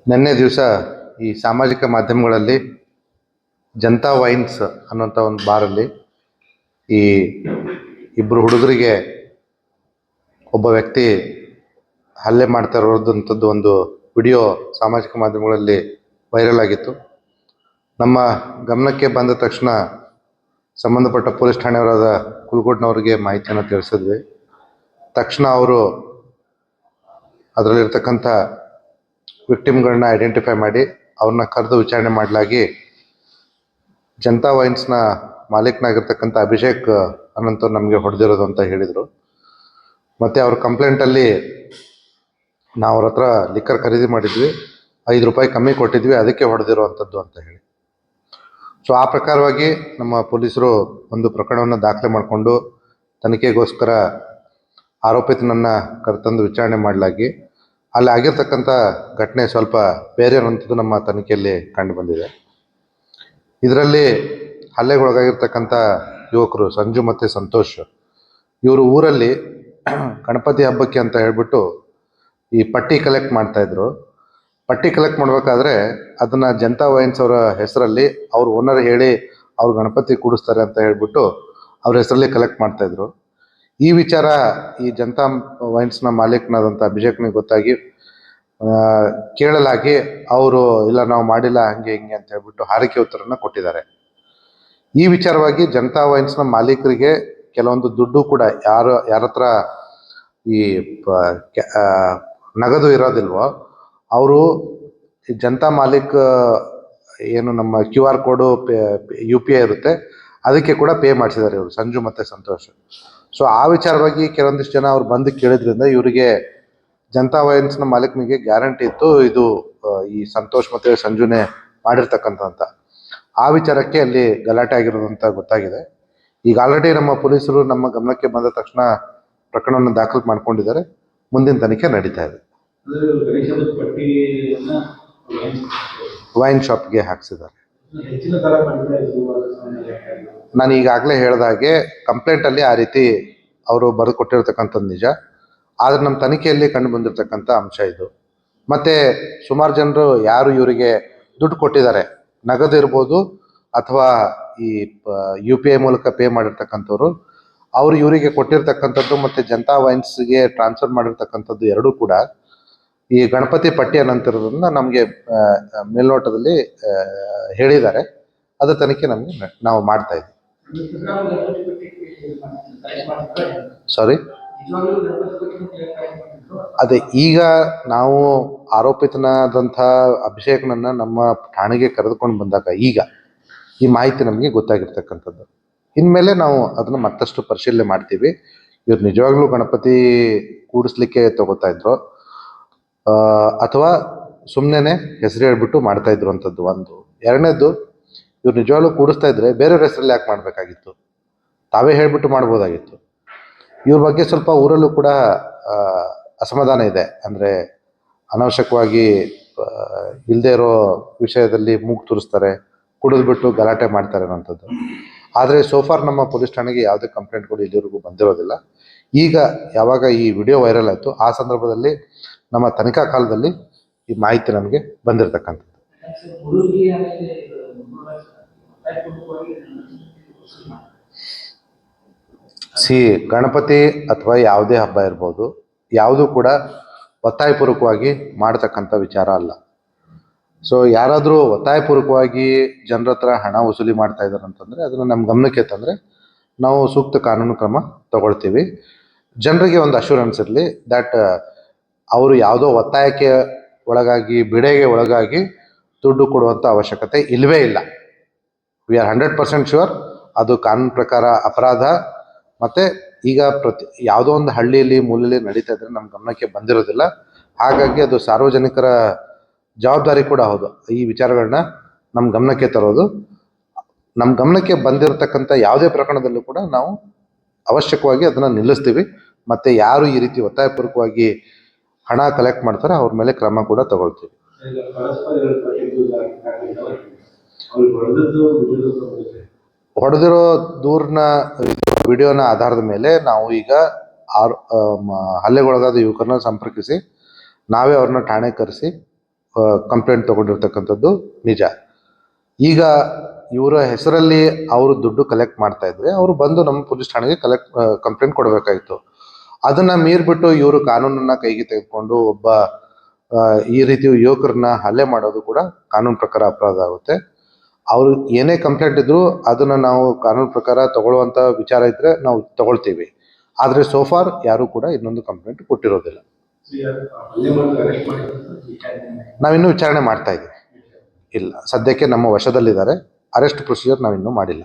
ನಿನ್ನೆ ದಿವಸ ಈ ಸಾಮಾಜಿಕ ಮಾಧ್ಯಮಗಳಲ್ಲಿ ಜನತಾ ವೈನ್ಸ್ ಅನ್ನುವಂಥ ಒಂದು ಬಾರಲ್ಲಿ ಈ ಇಬ್ಬರು ಹುಡುಗರಿಗೆ ಒಬ್ಬ ವ್ಯಕ್ತಿ ಹಲ್ಲೆ ಮಾಡ್ತಾ ಇರೋದಂಥದ್ದು ಒಂದು ವಿಡಿಯೋ ಸಾಮಾಜಿಕ ಮಾಧ್ಯಮಗಳಲ್ಲಿ ವೈರಲ್ ಆಗಿತ್ತು. ನಮ್ಮ ಗಮನಕ್ಕೆ ಬಂದ ತಕ್ಷಣ ಸಂಬಂಧಪಟ್ಟ ಪೊಲೀಸ್ ಠಾಣೆಯವರಾದ ಕುಲಗೋಡ್ನವರಿಗೆ ಮಾಹಿತಿಯನ್ನು ತಿಳಿಸಿದ್ವಿ. ತಕ್ಷಣ ಅವರು ಅದರಲ್ಲಿರ್ತಕ್ಕಂಥ ವಿಕ್ಟಿಮ್ಗಳನ್ನ ಐಡೆಂಟಿಫೈ ಮಾಡಿ ಅವ್ರನ್ನ ಕರೆದು ವಿಚಾರಣೆ ಮಾಡಲಾಗಿ ಜನತಾ ವೈನ್ಸ್ನ ಮಾಲೀಕನಾಗಿರ್ತಕ್ಕಂಥ ಅಭಿಷೇಕ್ ಅನ್ನಂತವ್ರು ನಮಗೆ ಹೊಡೆದಿರೋದು ಅಂತ ಹೇಳಿದರು. ಮತ್ತು ಅವ್ರ ಕಂಪ್ಲೇಂಟಲ್ಲಿ ನಾವು ಅವ್ರ ಹತ್ರ ಲಿಕ್ಕರ್ ಖರೀದಿ ಮಾಡಿದ್ವಿ, ₹5 ಕಮ್ಮಿ ಕೊಟ್ಟಿದ್ವಿ, ಅದಕ್ಕೆ ಹೊಡೆದಿರುವಂಥದ್ದು ಅಂತ ಹೇಳಿ. ಸೊ ಆ ಪ್ರಕಾರವಾಗಿ ನಮ್ಮ ಪೊಲೀಸರು ಒಂದು ಪ್ರಕರಣವನ್ನು ದಾಖಲೆ ಮಾಡಿಕೊಂಡು ತನಿಖೆಗೋಸ್ಕರ ಆರೋಪಿತನನ್ನು ಕರೆತಂದು ವಿಚಾರಣೆ ಮಾಡಲಾಗಿ ಅಲ್ಲಿ ಆಗಿರ್ತಕ್ಕಂಥ ಘಟನೆ ಸ್ವಲ್ಪ ಬೇರೆ ಅನ್ನೋಂಥದ್ದು ನಮ್ಮ ತನಿಖೆಯಲ್ಲಿ ಕಂಡು ಬಂದಿದೆ. ಇದರಲ್ಲಿ ಹಲ್ಲೆಗೊಳಗಾಗಿರ್ತಕ್ಕಂಥ ಯುವಕರು ಸಂಜು ಮತ್ತು ಸಂತೋಷ್, ಇವರು ಊರಲ್ಲಿ ಗಣಪತಿ ಹಬ್ಬಕ್ಕೆ ಅಂತ ಹೇಳ್ಬಿಟ್ಟು ಈ ಪಟ್ಟಿ ಕಲೆಕ್ಟ್ ಮಾಡ್ತಾಯಿದ್ರು. ಪಟ್ಟಿ ಕಲೆಕ್ಟ್ ಮಾಡಬೇಕಾದ್ರೆ ಅದನ್ನು ಜನತಾ ವೈನ್ಸ್ ಅವರ ಹೆಸರಲ್ಲಿ ಅವ್ರ ಓನರ್ ಹೇಳಿ ಅವ್ರು ಗಣಪತಿ ಕೂಡಿಸ್ತಾರೆ ಅಂತ ಹೇಳ್ಬಿಟ್ಟು ಅವ್ರ ಹೆಸರಲ್ಲಿ ಕಲೆಕ್ಟ್ ಮಾಡ್ತಾಯಿದ್ರು. ಈ ವಿಚಾರ ಈ ಜನತಾ ವೈನ್ಸ್ನ ಮಾಲೀಕನಾದಂಥ ಅಭಿಷೇಕ್ನಿಗೆ ಗೊತ್ತಾಗಿ ಕೇಳಲಾಗಿ ಅವರು ಇಲ್ಲ ನಾವು ಮಾಡಿಲ್ಲ ಹಂಗೆ ಹಿಂಗೆ ಅಂತ ಹೇಳ್ಬಿಟ್ಟು ಹಾರಿಕೆ ಉತ್ತರನ ಕೊಟ್ಟಿದ್ದಾರೆ. ಈ ವಿಚಾರವಾಗಿ ಜನತಾ ವೈನ್ಸ್ನ ಮಾಲೀಕರಿಗೆ ಕೆಲವೊಂದು ದುಡ್ಡು ಕೂಡ ಯಾರ ಹತ್ರ ಈ ನಗದು ಇರೋದಿಲ್ವೋ ಅವರು ಜನತಾ ಮಾಲೀಕ್ ಏನು ನಮ್ಮ QR ಕೋಡು UPI ಇರುತ್ತೆ ಅದಕ್ಕೆ ಕೂಡ ಪೇ ಮಾಡಿಸಿದ್ದಾರೆ ಇವರು ಸಂಜು ಮತ್ತು ಸಂತೋಷ್. ಸೊ ಆ ವಿಚಾರವಾಗಿ ಕೆಲವೊಂದಿಷ್ಟು ಜನ ಅವ್ರು ಬಂದು ಕೇಳಿದ್ರಿಂದ ಇವರಿಗೆ ಜನತಾ ವೈನ್ಸ್ನ ಮಾಲೀಕನಿಗೆ ಗ್ಯಾರಂಟಿ ಇತ್ತು ಇದು ಈ ಸಂತೋಷ್ ಮತ್ತು ಸಂಜುನೇ ಮಾಡಿರ್ತಕ್ಕಂಥ. ಆ ವಿಚಾರಕ್ಕೆ ಅಲ್ಲಿ ಗಲಾಟೆ ಆಗಿರೋದು ಅಂತ ಗೊತ್ತಾಗಿದೆ. ಈಗ ಆಲ್ರೆಡಿ ನಮ್ಮ ಪೊಲೀಸರು ನಮ್ಮ ಗಮನಕ್ಕೆ ಬಂದ ತಕ್ಷಣ ಪ್ರಕರಣವನ್ನು ದಾಖಲು ಮಾಡ್ಕೊಂಡಿದ್ದಾರೆ. ಮುಂದಿನ ತನಿಖೆ ನಡೀತಾ ಇದೆ. ವೈನ್ ಶಾಪ್ಗೆ ಹಾಕ್ಸಿದ್ದಾರೆ. ನಾನು ಈಗಾಗಲೇ ಹೇಳಿದಾಗೆ ಕಂಪ್ಲೇಂಟಲ್ಲಿ ಆ ರೀತಿ ಅವರು ಬರೆದು ಕೊಟ್ಟಿರ್ತಕ್ಕಂಥದ್ದು ನಿಜ. ಆದರೆ ನಮ್ಮ ತನಿಖೆಯಲ್ಲಿ ಕಂಡು ಬಂದಿರತಕ್ಕಂಥ ಅಂಶ ಇದು. ಮತ್ತು ಸುಮಾರು ಜನರು ಯಾರು ಇವರಿಗೆ ದುಡ್ಡು ಕೊಟ್ಟಿದ್ದಾರೆ, ನಗದು ಇರ್ಬೋದು ಅಥವಾ ಈ UPI ಮೂಲಕ ಪೇ ಮಾಡಿರ್ತಕ್ಕಂಥವ್ರು, ಅವರು ಇವರಿಗೆ ಕೊಟ್ಟಿರ್ತಕ್ಕಂಥದ್ದು ಮತ್ತು ಜನತಾ ವೈನ್ಸ್ಗೆ ಟ್ರಾನ್ಸ್ಫರ್ ಮಾಡಿರ್ತಕ್ಕಂಥದ್ದು ಎರಡೂ ಕೂಡ ಈ ಗಣಪತಿ ಪಟ್ಟಿ ಅನ್ನಂತಿರೋದನ್ನ ನಮಗೆ ಮೇಲ್ನೋಟದಲ್ಲಿ ಹೇಳಿದ್ದಾರೆ. ಅದು ತನಿಖೆ ನಾವು ಮಾಡ್ತಾ ಇದ್ದೀವಿ. ಸಾರಿ, ಅದೇ ಈಗ ನಾವು ಆರೋಪಿತನಾದಂಥ ಅಭಿಷೇಕ್ನನ್ನ ನಮ್ಮ ಠಾಣೆಗೆ ಕರೆದುಕೊಂಡು ಬಂದಾಗ ಈಗ ಈ ಮಾಹಿತಿ ನಮಗೆ ಗೊತ್ತಾಗಿರ್ತಕ್ಕಂಥದ್ದು. ಇನ್ಮೇಲೆ ನಾವು ಅದನ್ನು ಮತ್ತಷ್ಟು ಪರಿಶೀಲನೆ ಮಾಡ್ತೀವಿ. ಇವ್ರು ನಿಜವಾಗ್ಲೂ ಗಣಪತಿ ಕೂಡಿಸ್ಲಿಕ್ಕೆ ತಗೋತಾ ಇದ್ರು ಅಥವಾ ಸುಮ್ಮನೆ ಹೆಸರು ಹೇಳ್ಬಿಟ್ಟು ಮಾಡ್ತಾ ಇದ್ರು ಅಂಥದ್ದು ಒಂದು. ಎರಡನೇದು, ಇವ್ರು ನಿಜವಾಗ್ಲೂ ಕೂಡಿಸ್ತಾ ಇದ್ರೆ ಬೇರೆಯವ್ರ ಹೆಸರಲ್ಲಿ ಯಾಕೆ ಮಾಡಬೇಕಾಗಿತ್ತು, ತಾವೇ ಹೇಳ್ಬಿಟ್ಟು ಮಾಡ್ಬೋದಾಗಿತ್ತು. ಇವ್ರ ಬಗ್ಗೆ ಸ್ವಲ್ಪ ಊರಲ್ಲೂ ಕೂಡ ಅಸಮಾಧಾನ ಇದೆ. ಅಂದರೆ ಅನಾವಶ್ಯಕವಾಗಿ ಇಲ್ಲದೆ ಇರೋ ವಿಷಯದಲ್ಲಿ ಮೂಗು ತುರಿಸ್ತಾರೆ, ಕುಡಿದ್ಬಿಟ್ಟು ಗಲಾಟೆ ಮಾಡ್ತಾರೆ ಅನ್ನೋಂಥದ್ದು. ಆದರೆ ಸೋಫಾರ್ ನಮ್ಮ ಪೊಲೀಸ್ ಠಾಣೆಗೆ ಯಾವುದೇ ಕಂಪ್ಲೇಂಟ್ಗಳು ಇಲ್ಲಿವರೆಗೂ ಬಂದಿರೋದಿಲ್ಲ. ಈಗ ಯಾವಾಗ ಈ ವಿಡಿಯೋ ವೈರಲ್ ಆಯಿತು ಆ ಸಂದರ್ಭದಲ್ಲಿ ನಮ್ಮ ತನಿಖಾ ಕಾಲದಲ್ಲಿ ಈ ಮಾಹಿತಿ ನಮಗೆ ಬಂದಿರತಕ್ಕಂಥದ್ದು. ಗಣಪತಿ ಅಥವಾ ಯಾವುದೇ ಹಬ್ಬ ಇರ್ಬೋದು, ಯಾವುದೂ ಕೂಡ ಒತ್ತಾಯಪೂರ್ವಕವಾಗಿ ಮಾಡತಕ್ಕಂಥ ವಿಚಾರ ಅಲ್ಲ. ಸೊ ಯಾರಾದರೂ ಒತ್ತಾಯಪೂರ್ವಕವಾಗಿ ಜನರ ಹತ್ರ ಹಣ ವಸೂಲಿ ಮಾಡ್ತಾ ಇದ್ದಾರೆ ಅಂತಂದರೆ ಅದನ್ನು ನಮ್ಮ ಗಮನಕ್ಕೆ ತಂದರೆ ನಾವು ಸೂಕ್ತ ಕಾನೂನು ಕ್ರಮ ತಗೊಳ್ತೀವಿ. ಜನರಿಗೆ ಒಂದು ಅಶ್ಯೂರೆನ್ಸ್ ಇರಲಿ ದ್ಯಾಟ್ ಅವರು ಯಾವುದೋ ಒತ್ತಾಯಕ್ಕೆ ಒಳಗಾಗಿ ಬಿಡೆಗೆ ಒಳಗಾಗಿ ದುಡ್ಡು ಕೊಡುವಂಥ ಅವಶ್ಯಕತೆ ಇಲ್ಲವೇ ಇಲ್ಲ. ವಿ ಆರ್ 100% ಶ್ಯೂರ್ ಅದು ಕಾನೂನು ಪ್ರಕಾರ ಅಪರಾಧ. ಮತ್ತು ಈಗ ಯಾವುದೋ ಒಂದು ಹಳ್ಳಿಯಲ್ಲಿ ಮೂಲೆಯಲ್ಲಿ ನಡೀತಾ ಇದ್ರೆ ನಮ್ಮ ಗಮನಕ್ಕೆ ಬಂದಿರೋದಿಲ್ಲ. ಹಾಗಾಗಿ ಅದು ಸಾರ್ವಜನಿಕರ ಜವಾಬ್ದಾರಿ ಕೂಡ ಹೌದು ಈ ವಿಚಾರಗಳನ್ನ ನಮ್ಮ ಗಮನಕ್ಕೆ ತರೋದು. ನಮ್ಮ ಗಮನಕ್ಕೆ ಬಂದಿರತಕ್ಕಂಥ ಯಾವುದೇ ಪ್ರಕರಣದಲ್ಲೂ ಕೂಡ ನಾವು ಅವಶ್ಯಕವಾಗಿ ಅದನ್ನು ನಿಲ್ಲಿಸ್ತೀವಿ. ಮತ್ತು ಯಾರು ಈ ರೀತಿ ಒತ್ತಾಯಪೂರ್ವಕವಾಗಿ ಹಣ ಕಲೆಕ್ಟ್ ಮಾಡ್ತಾರೆ ಅವ್ರ ಮೇಲೆ ಕ್ರಮ ಕೂಡ ತಗೊಳ್ತೀವಿ. ಹೊಡೆದಿರೋ ದೂರಿನ ವಿಡಿಯೋನ ಆಧಾರದ ಮೇಲೆ ನಾವು ಈಗ ಹಲ್ಲೆಗೊಳಗಾದ ಯುವಕರನ್ನ ಸಂಪರ್ಕಿಸಿ ನಾವೇ ಅವ್ರನ್ನ ಠಾಣೆಗೆ ಕರೆಸಿ ಕಂಪ್ಲೇಂಟ್ ತಗೊಂಡಿರ್ತಕ್ಕಂಥದ್ದು ನಿಜ. ಈಗ ಇವರ ಹೆಸರಲ್ಲಿ ಅವರು ದುಡ್ಡು ಕಲೆಕ್ಟ್ ಮಾಡ್ತಾ ಇದ್ರೆ ಅವರು ಬಂದು ನಮ್ಮ ಪೊಲೀಸ್ ಠಾಣೆಗೆ ಕಂಪ್ಲೇಂಟ್ ಕೊಡಬೇಕಾಗಿತ್ತು. ಅದನ್ನ ಮೀರ್ಬಿಟ್ಟು ಇವರು ಕಾನೂನನ್ನ ಕೈಗೆ ತೆಗೆದುಕೊಂಡು ಒಬ್ಬ ಈ ರೀತಿ ಯುವಕರನ್ನ ಹಲ್ಲೆ ಮಾಡೋದು ಕೂಡ ಕಾನೂನು ಪ್ರಕಾರ ಅಪರಾಧ ಆಗುತ್ತೆ. ಅವರು ಏನೇ ಕಂಪ್ಲೇಂಟ್ ಇದ್ರು ಅದನ್ನ ನಾವು ಕಾನೂನು ಪ್ರಕಾರ ತಗೊಳ್ಳುವಂತ ವಿಚಾರ ಇದ್ರೆ ನಾವು ತಗೊಳ್ತೀವಿ. ಆದ್ರೆ ಸೋಫಾರ್ ಯಾರು ಕೂಡ ಇನ್ನೊಂದು ಕಂಪ್ಲೇಂಟ್ ಕೊಟ್ಟಿರೋದಿಲ್ಲ. ನಾವಿನ್ನೂ ವಿಚಾರಣೆ ಮಾಡ್ತಾ ಇದ್ದೀವಿ. ಇಲ್ಲ, ಸದ್ಯಕ್ಕೆ ನಮ್ಮ ವಶದಲ್ಲಿದ್ದಾರೆ. ಅರೆಸ್ಟ್ ಪ್ರೊಸೀಜರ್ ನಾವಿನ್ನೂ ಮಾಡಿಲ್ಲ.